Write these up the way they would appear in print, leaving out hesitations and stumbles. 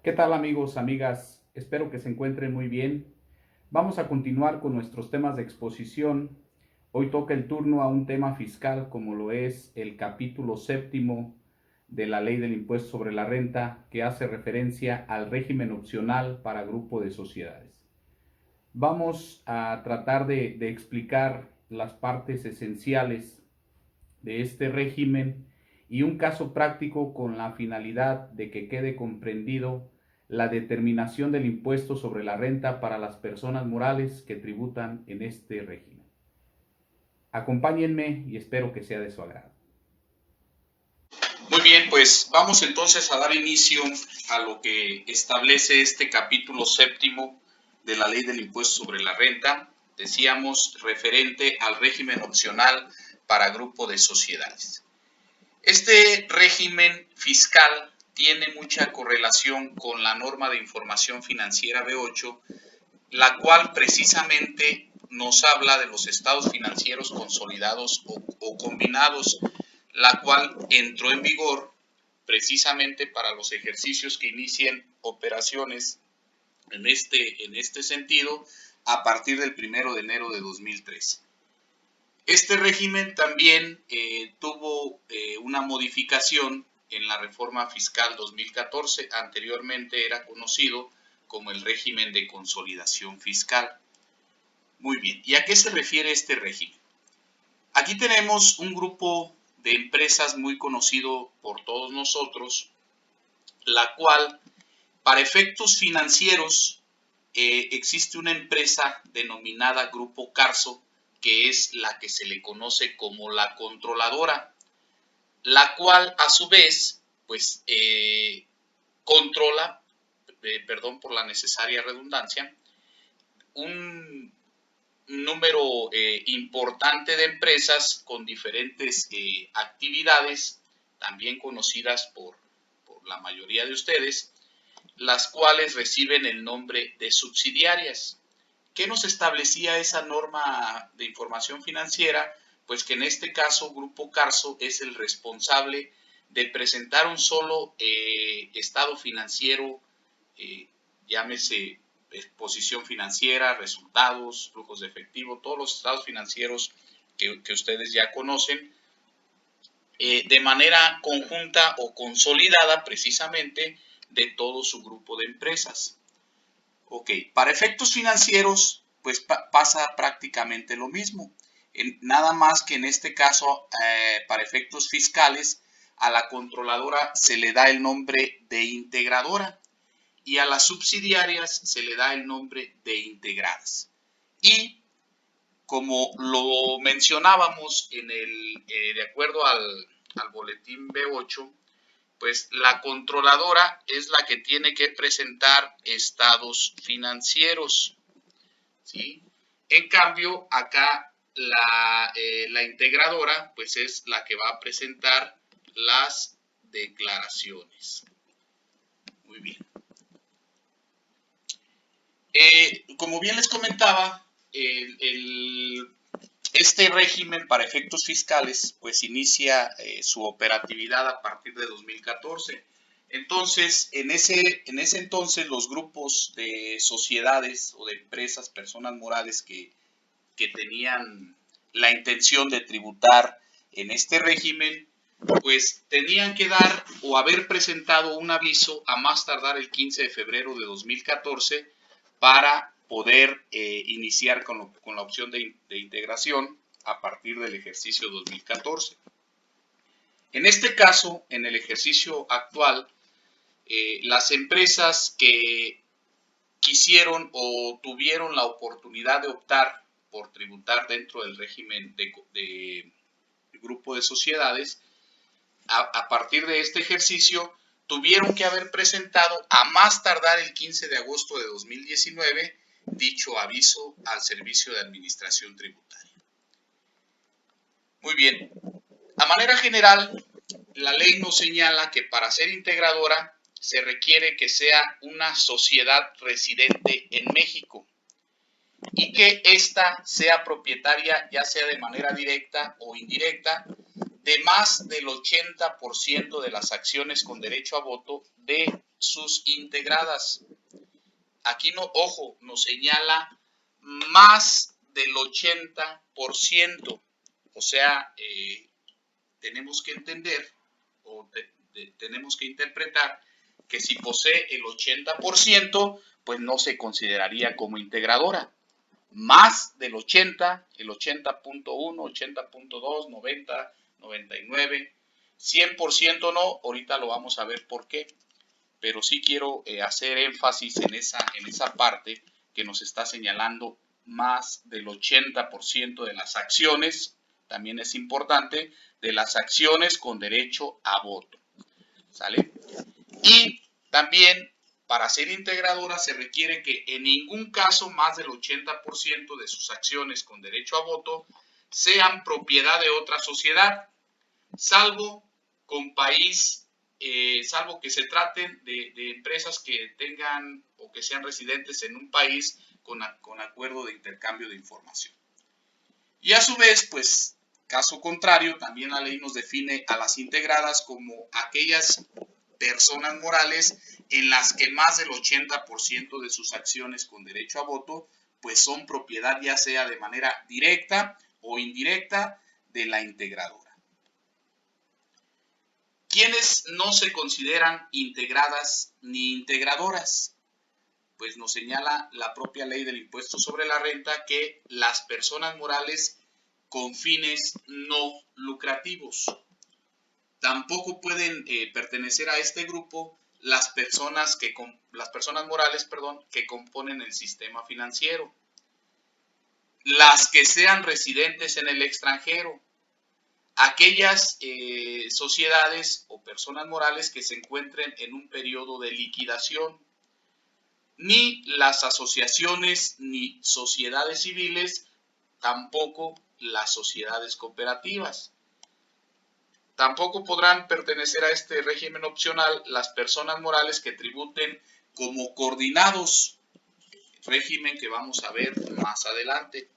¿Qué tal amigos, amigas? Espero que se encuentren muy bien. Vamos a continuar con nuestros temas de exposición. Hoy toca el turno a un tema fiscal como lo es el capítulo séptimo de la Ley del Impuesto sobre la Renta, que hace referencia al régimen opcional para grupo de sociedades. Vamos a tratar de explicar las partes esenciales de este régimen y un caso práctico con la finalidad de que quede comprendido la determinación del impuesto sobre la renta para las personas morales que tributan en este régimen. Acompáñenme y espero que sea de su agrado. Muy bien, pues vamos entonces a dar inicio a lo que establece este capítulo séptimo de la Ley del Impuesto sobre la Renta, decíamos, referente al régimen opcional para grupo de sociedades. Este régimen fiscal tiene mucha correlación con la norma de información financiera B8, la cual precisamente nos habla de los estados financieros consolidados o combinados, la cual entró en vigor precisamente para los ejercicios que inicien operaciones en este sentido a partir del 1 de enero de 2013. Este régimen también tuvo una modificación en la reforma fiscal 2014, anteriormente era conocido como el régimen de consolidación fiscal. Muy bien, ¿y a qué se refiere este régimen? Aquí tenemos un grupo de empresas muy conocido por todos nosotros, la cual, para efectos financieros, existe una empresa denominada Grupo Carso, que es la que se le conoce como la controladora, la cual a su vez, pues, controla, perdón por la necesaria redundancia, un número importante de empresas con diferentes actividades, también conocidas por la mayoría de ustedes, las cuales reciben el nombre de subsidiarias. ¿Qué nos establecía esa norma de información financiera? Pues que en este caso Grupo Carso es el responsable de presentar un solo estado financiero, llámese exposición financiera, resultados, flujos de efectivo, todos los estados financieros que ustedes ya conocen, de manera conjunta o consolidada precisamente de todo su grupo de empresas. Ok, para efectos financieros, pues pasa prácticamente lo mismo. Nada más que en este caso, para efectos fiscales, a la controladora se le da el nombre de integradora y a las subsidiarias se le da el nombre de integradas. Y como lo mencionábamos de acuerdo al boletín B8, pues la controladora es la que tiene que presentar estados financieros, ¿sí? En cambio, acá la integradora, pues es la que va a presentar las declaraciones. Muy bien. Como bien les comentaba, este régimen para efectos fiscales pues inicia su operatividad a partir de 2014. Entonces, en ese entonces los grupos de sociedades o de empresas, personas morales que tenían la intención de tributar en este régimen, pues tenían que dar o haber presentado un aviso a más tardar el 15 de febrero de 2014 para poder iniciar con la opción de integración a partir del ejercicio 2014. En este caso, en el ejercicio actual, las empresas que quisieron o tuvieron la oportunidad de optar por tributar dentro del régimen de grupo de sociedades, a partir de este ejercicio, tuvieron que haber presentado a más tardar el 15 de agosto de 2019 dicho aviso al Servicio de Administración Tributaria. Muy bien. A manera general, la ley nos señala que para ser integradora se requiere que sea una sociedad residente en México y que ésta sea propietaria, ya sea de manera directa o indirecta, de más del 80% de las acciones con derecho a voto de sus integradas. Aquí no, ojo, nos señala más del 80%. O sea, tenemos que entender o tenemos que interpretar que si posee el 80%, pues no se consideraría como integradora. Más del 80, el 80.1, 80.2, 90, 99, 100% no, ahorita lo vamos a ver por qué, pero sí quiero hacer énfasis en esa parte que nos está señalando más del 80% de las acciones, también es importante, de las acciones con derecho a voto, ¿sale? Y también para ser integradora se requiere que en ningún caso más del 80% de sus acciones con derecho a voto sean propiedad de otra sociedad, salvo salvo que se traten de empresas que tengan o que sean residentes en un país con acuerdo de intercambio de información. Y a su vez, pues, caso contrario, también la ley nos define a las integradas como aquellas personas morales en las que más del 80% de sus acciones con derecho a voto pues son propiedad ya sea de manera directa o indirecta de la integradora. ¿Quiénes no se consideran integradas ni integradoras? Pues nos señala la propia ley del impuesto sobre la renta que las personas morales con fines no lucrativos. Tampoco pueden pertenecer a este grupo las personas morales, que componen el sistema financiero, las que sean residentes en el extranjero, aquellas sociedades o personas morales que se encuentren en un periodo de liquidación, ni las asociaciones ni sociedades civiles, tampoco las sociedades cooperativas. Tampoco podrán pertenecer a este régimen opcional las personas morales que tributen como coordinados, régimen que vamos a ver más adelante.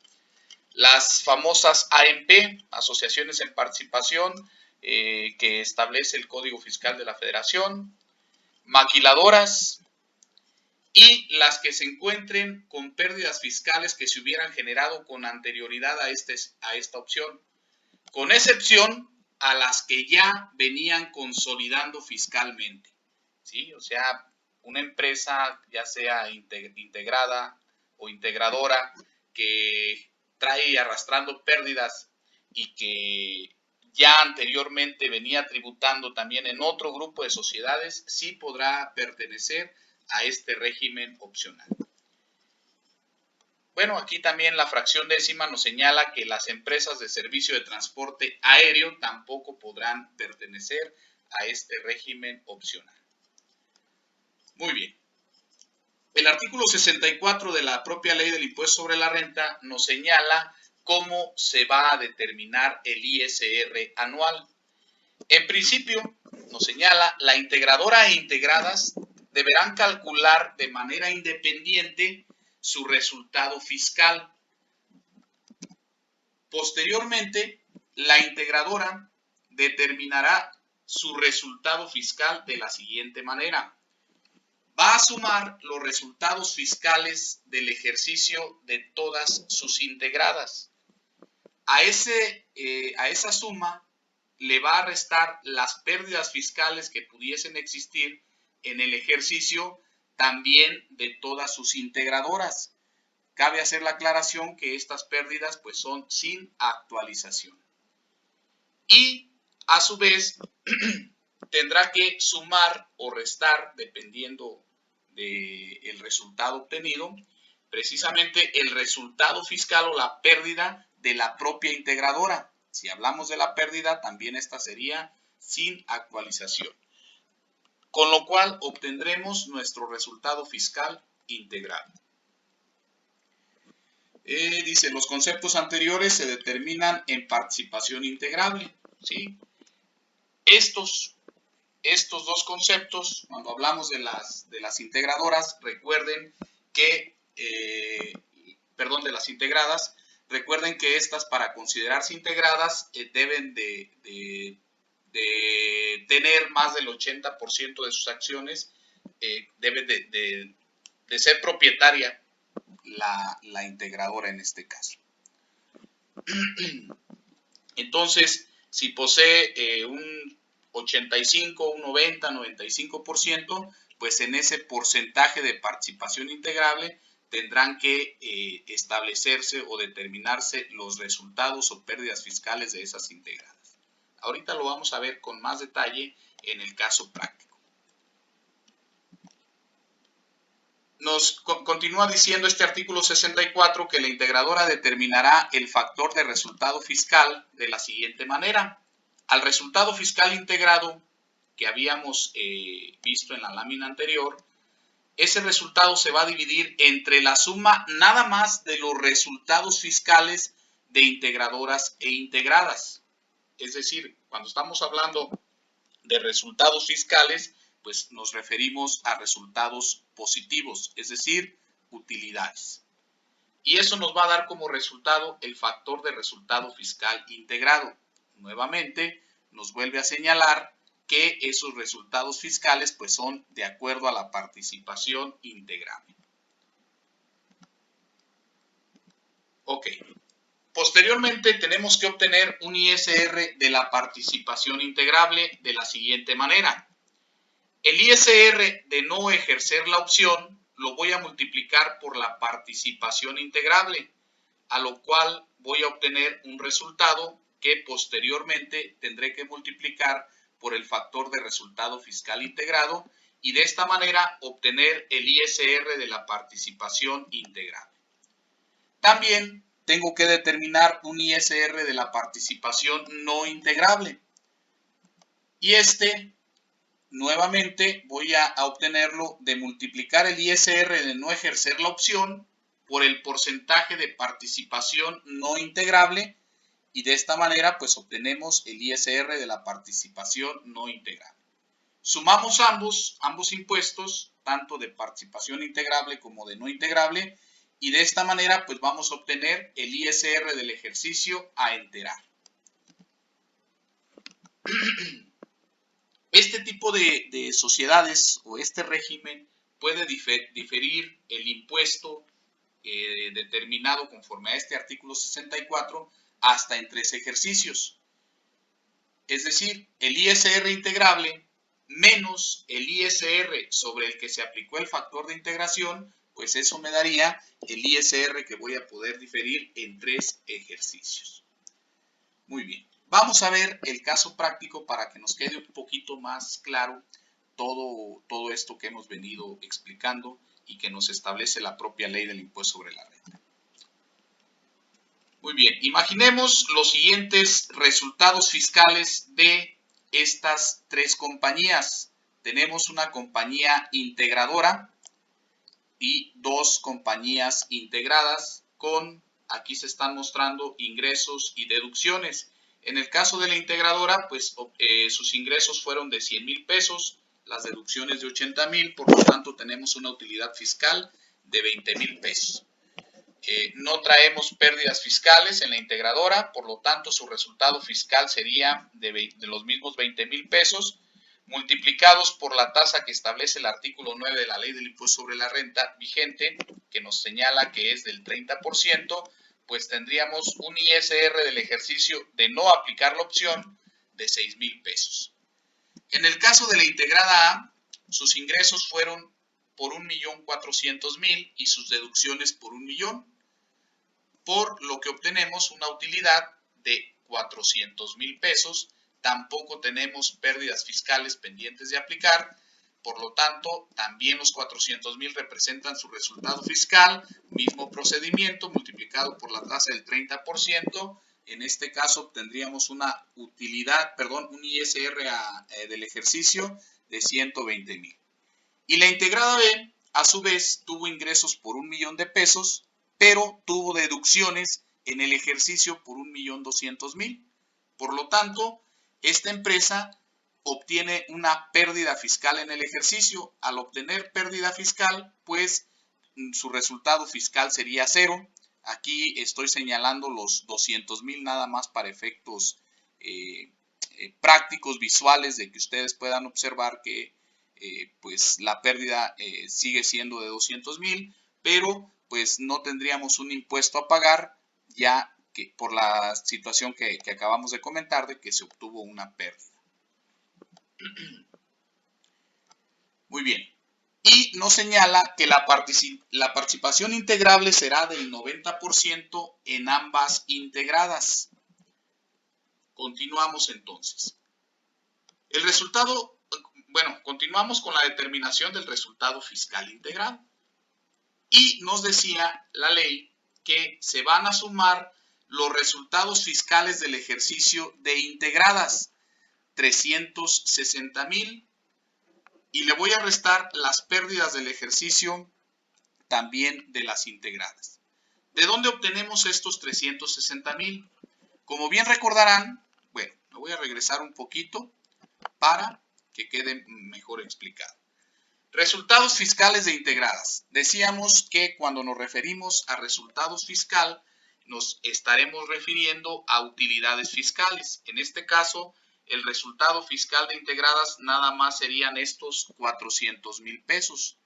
Las famosas AMP, Asociaciones en Participación, que establece el Código Fiscal de la Federación, maquiladoras y las que se encuentren con pérdidas fiscales que se hubieran generado con anterioridad a esta opción, con excepción a las que ya venían consolidando fiscalmente, ¿sí? O sea, una empresa ya sea integrada o integradora que trae arrastrando pérdidas y que ya anteriormente venía tributando también en otro grupo de sociedades, sí podrá pertenecer a este régimen opcional. Bueno, aquí también la fracción décima nos señala que las empresas de servicio de transporte aéreo tampoco podrán pertenecer a este régimen opcional. Muy bien. El artículo 64 de la propia ley del impuesto sobre la renta nos señala cómo se va a determinar el ISR anual. En principio, nos señala, la integradora e integradas deberán calcular de manera independiente su resultado fiscal. Posteriormente, la integradora determinará su resultado fiscal de la siguiente manera. Va a sumar los resultados fiscales del ejercicio de todas sus integradas. A esa suma le va a restar las pérdidas fiscales que pudiesen existir en el ejercicio también de todas sus integradoras. Cabe hacer la aclaración que estas pérdidas pues son sin actualización. Y a su vez tendrá que sumar o restar, dependiendo del resultado obtenido, precisamente el resultado fiscal o la pérdida de la propia integradora. Si hablamos de la pérdida, también esta sería sin actualización. Con lo cual obtendremos nuestro resultado fiscal integrado. Dice, los conceptos anteriores se determinan en participación integrable, ¿sí? Estos dos conceptos, cuando hablamos de las integradoras, recuerden que, de las integradas, recuerden que estas, para considerarse integradas, deben de tener más del 80% de sus acciones debe de ser propietaria la integradora en este caso. Entonces, si posee un 85, un 90, 95%, pues en ese porcentaje de participación integrable tendrán que establecerse o determinarse los resultados o pérdidas fiscales de esas integradas. Ahorita lo vamos a ver con más detalle en el caso práctico. Nos continúa diciendo este artículo 64 que la integradora determinará el factor de resultado fiscal de la siguiente manera. Al resultado fiscal integrado que habíamos visto en la lámina anterior, ese resultado se va a dividir entre la suma nada más de los resultados fiscales de integradoras e integradas. Es decir, cuando estamos hablando de resultados fiscales, pues nos referimos a resultados positivos, es decir, utilidades. Y eso nos va a dar como resultado el factor de resultado fiscal integrado. Nuevamente, nos vuelve a señalar que esos resultados fiscales pues son de acuerdo a la participación integrable. Ok. Posteriormente tenemos que obtener un ISR de la participación integrable de la siguiente manera. El ISR de no ejercer la opción lo voy a multiplicar por la participación integrable, a lo cual voy a obtener un resultado que posteriormente tendré que multiplicar por el factor de resultado fiscal integrado y de esta manera obtener el ISR de la participación integrable. También tengo que determinar un ISR de la participación no integrable y nuevamente voy a obtenerlo de multiplicar el ISR de no ejercer la opción por el porcentaje de participación no integrable y de esta manera pues obtenemos el ISR de la participación no integrable. Sumamos ambos impuestos, tanto de participación integrable como de no integrable, y de esta manera pues vamos a obtener el ISR del ejercicio a enterar. Este tipo de sociedades o este régimen puede diferir el impuesto determinado conforme a este artículo 64 hasta en 3 ejercicios. Es decir, el ISR integrable menos el ISR sobre el que se aplicó el factor de integración, pues eso me daría el ISR que voy a poder diferir en 3 ejercicios. Muy bien. Vamos a ver el caso práctico para que nos quede un poquito más claro todo esto que hemos venido explicando y que nos establece la propia ley del impuesto sobre la renta. Muy bien, imaginemos los siguientes resultados fiscales de estas 3 compañías. Tenemos una compañía integradora y 2 compañías integradas con, aquí se están mostrando ingresos y deducciones. En el caso de la integradora, pues sus ingresos fueron de 100,000 pesos, las deducciones de 80,000, por lo tanto tenemos una utilidad fiscal de 20,000 pesos. No traemos pérdidas fiscales en la integradora, por lo tanto su resultado fiscal sería de los mismos 20,000 pesos, multiplicados por la tasa que establece el artículo 9 de la ley del impuesto sobre la renta vigente, que nos señala que es del 30%, pues tendríamos un ISR del ejercicio de no aplicar la opción de 6,000 pesos. En el caso de la integrada A, sus ingresos fueron por 1,400,000 y sus deducciones por 1,000,000, por lo que obtenemos una utilidad de 400,000 pesos. Tampoco tenemos pérdidas fiscales pendientes de aplicar, por lo tanto, también los 400,000 representan su resultado fiscal, mismo procedimiento multiplicado por la tasa del 30%. En este caso obtendríamos una utilidad, un ISR del ejercicio de 120,000. Y la integrada B, a su vez, tuvo ingresos por 1,000,000 de pesos, pero tuvo deducciones en el ejercicio por 1,200,000. Por lo tanto, esta empresa obtiene una pérdida fiscal en el ejercicio. Al obtener pérdida fiscal, pues su resultado fiscal sería 0. Aquí estoy señalando los 200,000 nada más para efectos prácticos, visuales, de que ustedes puedan observar que pues la pérdida sigue siendo de 200,000, pero pues no tendríamos un impuesto a pagar ya que por la situación que acabamos de comentar de que se obtuvo una pérdida. Muy bien. Y nos señala que la participación integrable será del 90% en ambas integradas. Continuamos entonces. El resultado, bueno, continuamos con la determinación del resultado fiscal integrado. Y nos decía la ley que se van a sumar los resultados fiscales del ejercicio de integradas, 360,000, y le voy a restar las pérdidas del ejercicio también de las integradas. ¿De dónde obtenemos estos 360,000? Como bien recordarán, bueno, me voy a regresar un poquito para que quede mejor explicado. Resultados fiscales de integradas. Decíamos que cuando nos referimos a resultados fiscal, nos estaremos refiriendo a utilidades fiscales. En este caso, el resultado fiscal de integradas nada más serían estos 400,000 pesos.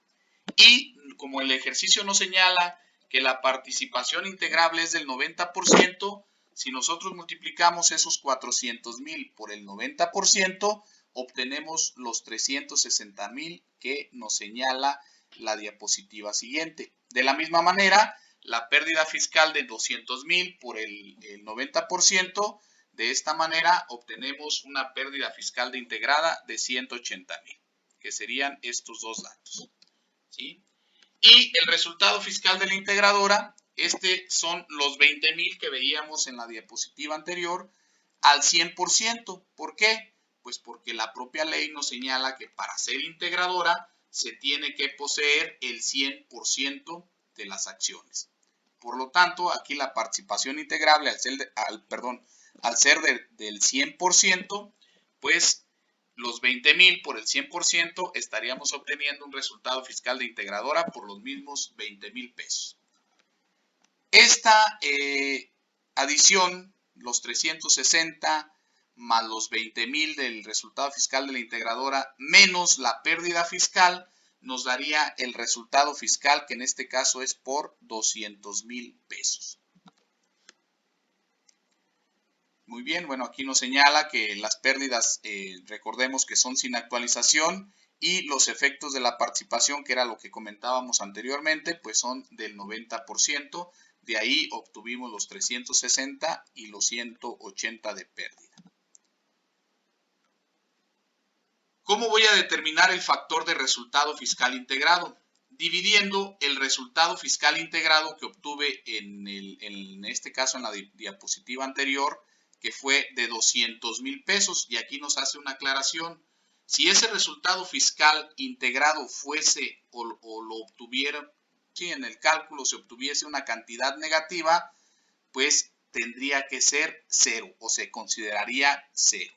Y como el ejercicio nos señala que la participación integrable es del 90%, si nosotros multiplicamos esos 400,000 por el 90%, obtenemos los 360,000 que nos señala la diapositiva siguiente. De la misma manera, la pérdida fiscal de 200,000 por el 90%, de esta manera obtenemos una pérdida fiscal de integrada de 180,000, que serían estos dos datos. ¿Sí? Y el resultado fiscal de la integradora, son los 20,000 que veíamos en la diapositiva anterior al 100%. ¿Por qué? Pues porque la propia ley nos señala que para ser integradora se tiene que poseer el 100% de las acciones. Por lo tanto, aquí la participación integrable al ser del 100%, pues los 20,000 por el 100% estaríamos obteniendo un resultado fiscal de integradora por los mismos 20,000 pesos. Esta adición, los 360 más los 20,000 del resultado fiscal de la integradora menos la pérdida fiscal, nos daría el resultado fiscal, que en este caso es por 200,000 pesos. Muy bien, bueno, aquí nos señala que las pérdidas, recordemos que son sin actualización, y los efectos de la participación, que era lo que comentábamos anteriormente, pues son del 90%, de ahí obtuvimos los 360 y los 180 de pérdida. ¿Cómo voy a determinar el factor de resultado fiscal integrado? Dividiendo el resultado fiscal integrado que obtuve en este caso en la diapositiva anterior, que fue de 200,000 pesos, y aquí nos hace una aclaración. Si ese resultado fiscal integrado fuese o lo obtuviera, si en el cálculo se obtuviese una cantidad negativa, pues tendría que ser 0 o se consideraría 0.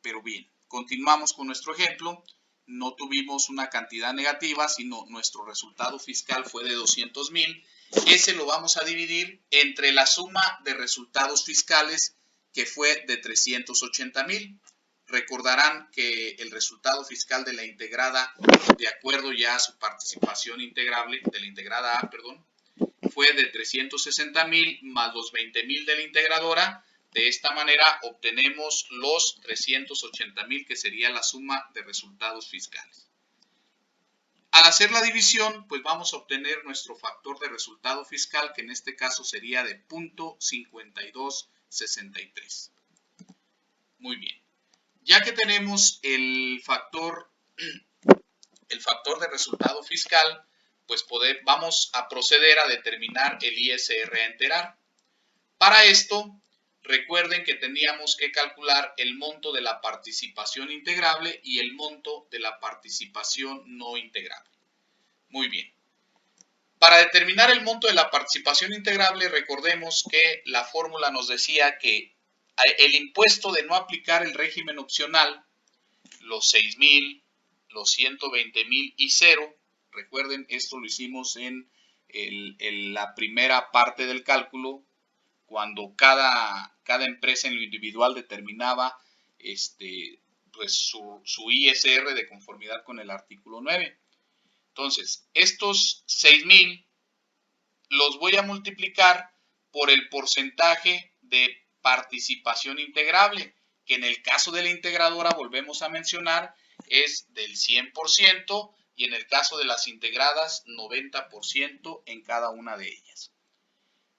Pero bien, continuamos con nuestro ejemplo. No tuvimos una cantidad negativa, sino nuestro resultado fiscal fue de 200,000. Ese lo vamos a dividir entre la suma de resultados fiscales, que fue de 380,000. Recordarán que el resultado fiscal de la integrada, de acuerdo ya a su participación integrable, de la integrada A, fue de 360,000 más los 20,000 de la integradora. De esta manera obtenemos los 380,000, que sería la suma de resultados fiscales. Al hacer la división, pues vamos a obtener nuestro factor de resultado fiscal, que en este caso sería de 0.5263. Muy bien. Ya que tenemos el factor de resultado fiscal, pues vamos a proceder a determinar el ISR a enterar. Para esto, recuerden que teníamos que calcular el monto de la participación integrable y el monto de la participación no integrable. Muy bien. Para determinar el monto de la participación integrable, recordemos que la fórmula nos decía que el impuesto de no aplicar el régimen opcional, los 6,000, los 120,000 y 0, recuerden, esto lo hicimos en la primera parte del cálculo, cuando cada empresa en lo individual determinaba pues su ISR de conformidad con el artículo 9. Entonces, estos 6,000 los voy a multiplicar por el porcentaje de participación integrable, que en el caso de la integradora, volvemos a mencionar, es del 100% y en el caso de las integradas, 90% en cada una de ellas.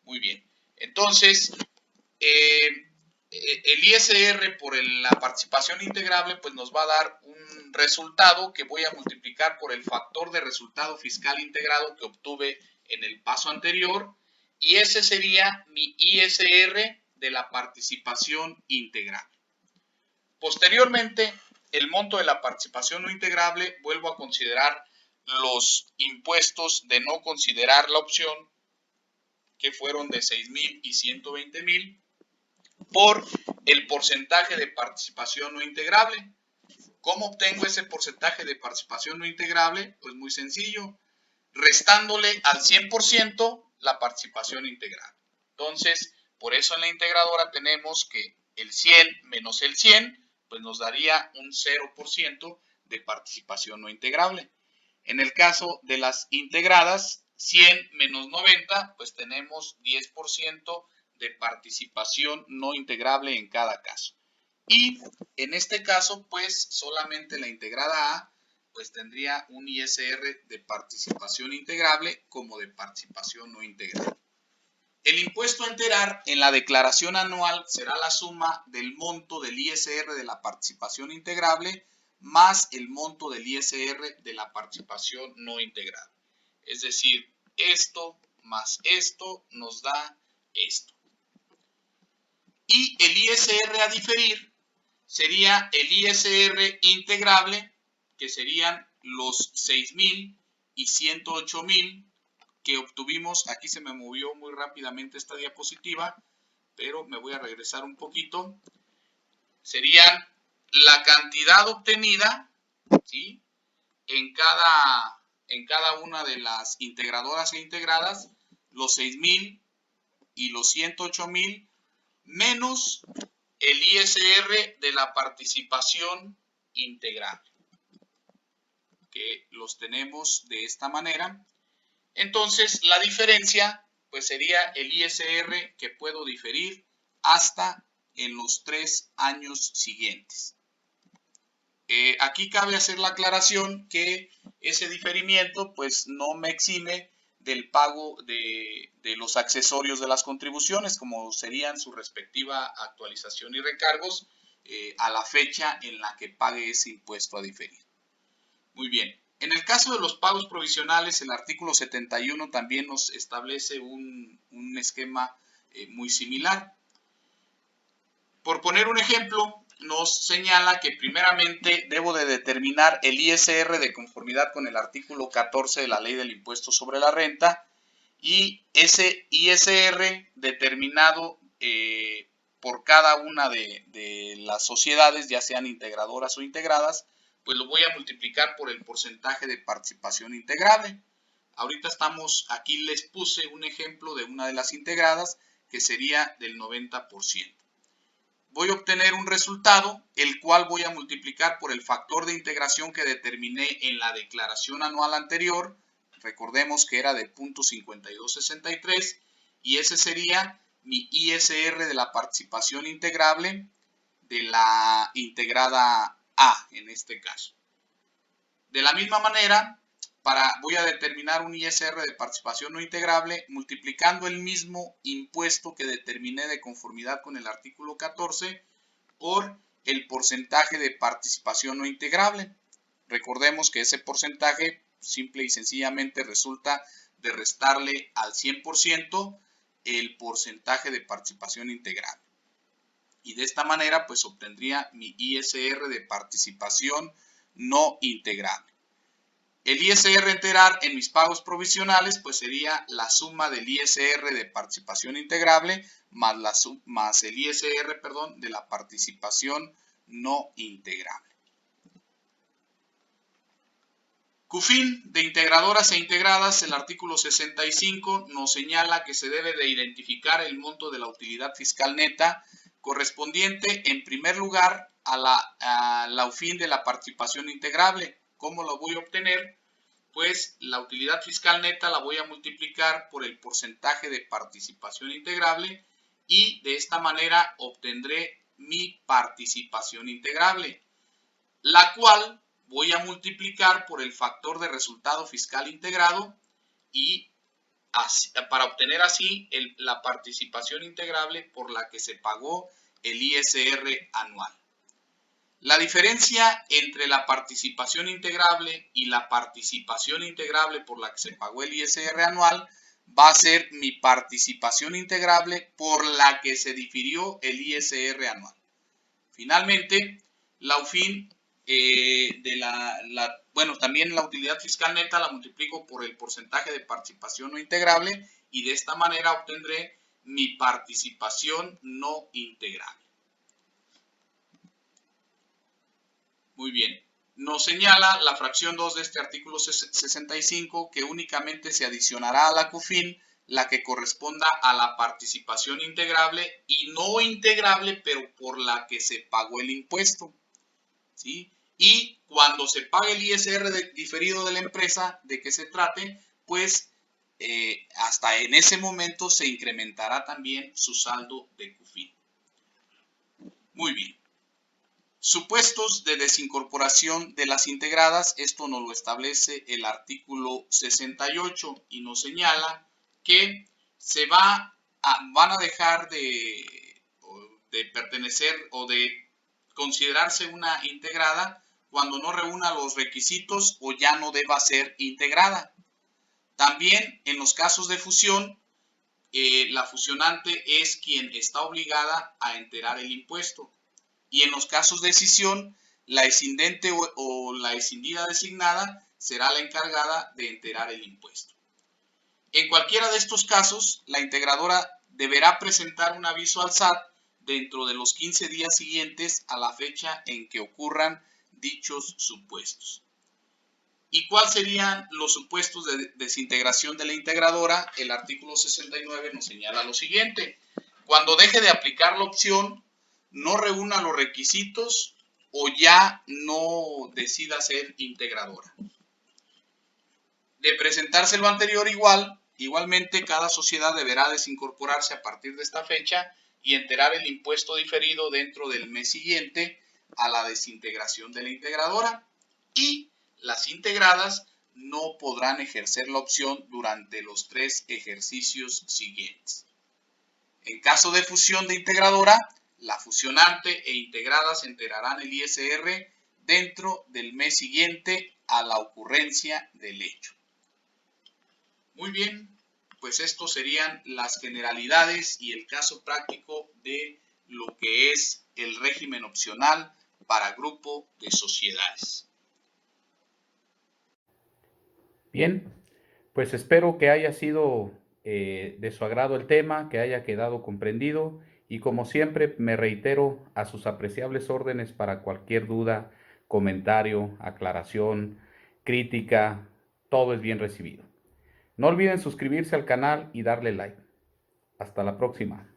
Muy bien. Entonces, el ISR por la participación integrable pues nos va a dar un resultado que voy a multiplicar por el factor de resultado fiscal integrado que obtuve en el paso anterior y ese sería mi ISR de la participación integrable. Posteriormente, el monto de la participación no integrable vuelvo a considerar los impuestos de no considerar la opción que fueron de 6,000 y 120,000 por el porcentaje de participación no integrable. ¿Cómo obtengo ese porcentaje de participación no integrable? Pues muy sencillo, restándole al 100% la participación integrable. Entonces, por eso en la integradora tenemos que el 100 menos el 100, pues nos daría un 0% de participación no integrable. En el caso de las integradas, 100 menos 90, pues tenemos 10% de participación no integrable en cada caso. Y en este caso, pues solamente la integrada A, pues tendría un ISR de participación integrable como de participación no integrable. El impuesto a enterar en la declaración anual será la suma del monto del ISR de la participación integrable más el monto del ISR de la participación no integrable. Es decir, esto más esto nos da esto. Y el ISR a diferir sería el ISR integrable, que serían los 6,000 y 108,000 que obtuvimos. Aquí se me movió muy rápidamente esta diapositiva, pero me voy a regresar un poquito. Serían la cantidad obtenida, ¿sí?, en cada una de las integradoras e integradas, los 6,000 y los 108,000 menos el ISR de la participación integrable, que los tenemos de esta manera. Entonces, la diferencia pues sería el ISR que puedo diferir hasta en los 3 años siguientes. Aquí cabe hacer la aclaración que ese diferimiento pues no me exime del pago de los accesorios de las contribuciones, como serían su respectiva actualización y recargos a la fecha en la que pague ese impuesto a diferir. Muy bien. En el caso de los pagos provisionales, el artículo 71 también nos establece un esquema muy similar. Por poner un ejemplo, nos señala que primeramente debo de determinar el ISR de conformidad con el artículo 14 de la Ley del Impuesto sobre la Renta y ese ISR determinado por cada una de las sociedades, ya sean integradoras o integradas, pues lo voy a multiplicar por el porcentaje de participación integrable. Ahorita aquí les puse un ejemplo de una de las integradas que sería del 90%. Voy a obtener un resultado, el cual voy a multiplicar por el factor de integración que determiné en la declaración anual anterior. Recordemos que era de 0.5263 y ese sería mi ISR de la participación integrable de la integrada A en este caso. De la misma manera, voy a determinar un ISR de participación no integrable multiplicando el mismo impuesto que determiné de conformidad con el artículo 14 por el porcentaje de participación no integrable. Recordemos que ese porcentaje simple y sencillamente resulta de restarle al 100% el porcentaje de participación integrable. Y de esta manera pues obtendría mi ISR de participación no integrable. El ISR enterar en mis pagos provisionales pues sería la suma del ISR de participación integrable más el ISR, de la participación no integrable. CUFIN de integradoras e integradas, el artículo 65 nos señala que se debe de identificar el monto de la utilidad fiscal neta correspondiente en primer lugar a la UFIN de la participación integrable. ¿Cómo lo voy a obtener? Pues la utilidad fiscal neta la voy a multiplicar por el porcentaje de participación integrable y de esta manera obtendré mi participación integrable, la cual voy a multiplicar por el factor de resultado fiscal integrado y para obtener así la participación integrable por la que se pagó el ISR anual. La diferencia entre la participación integrable y la participación integrable por la que se pagó el ISR anual va a ser mi participación integrable por la que se difirió el ISR anual. Finalmente, la UFIN también la utilidad fiscal neta la multiplico por el porcentaje de participación no integrable y de esta manera obtendré mi participación no integrable. Muy bien. Nos señala la fracción 2 de este artículo 65 que únicamente se adicionará a la CUFIN la que corresponda a la participación integrable y no integrable, pero por la que se pagó el impuesto, ¿sí? Y cuando se pague el ISR diferido de la empresa de que se trate, pues hasta en ese momento se incrementará también su saldo de CUFIN. Muy bien. Supuestos de desincorporación de las integradas, esto nos lo establece el artículo 68 y nos señala que van a dejar de pertenecer o de considerarse una integrada cuando no reúna los requisitos o ya no deba ser integrada. También en los casos de fusión, la fusionante es quien está obligada a enterar el impuesto. Y en los casos de escisión, la escindente o la escindida designada será la encargada de enterar el impuesto. En cualquiera de estos casos, la integradora deberá presentar un aviso al SAT dentro de los 15 días siguientes a la fecha en que ocurran dichos supuestos. ¿Y cuáles serían los supuestos de desintegración de la integradora? El artículo 69 nos señala lo siguiente. Cuando deje de aplicar la opción, no reúna los requisitos o ya no decida ser integradora. De presentarse lo anterior igualmente cada sociedad deberá desincorporarse a partir de esta fecha y enterar el impuesto diferido dentro del mes siguiente a la desintegración de la integradora, y las integradas no podrán ejercer la opción durante los 3 ejercicios siguientes. En caso de fusión de integradora, la fusionante e integradas enterarán el ISR dentro del mes siguiente a la ocurrencia del hecho. Muy bien, pues estos serían las generalidades y el caso práctico de lo que es el régimen opcional para grupo de sociedades. Bien, pues espero que haya sido de su agrado el tema, que haya quedado comprendido, y como siempre me reitero a sus apreciables órdenes para cualquier duda, comentario, aclaración, crítica, todo es bien recibido. No olviden suscribirse al canal y darle like. Hasta la próxima.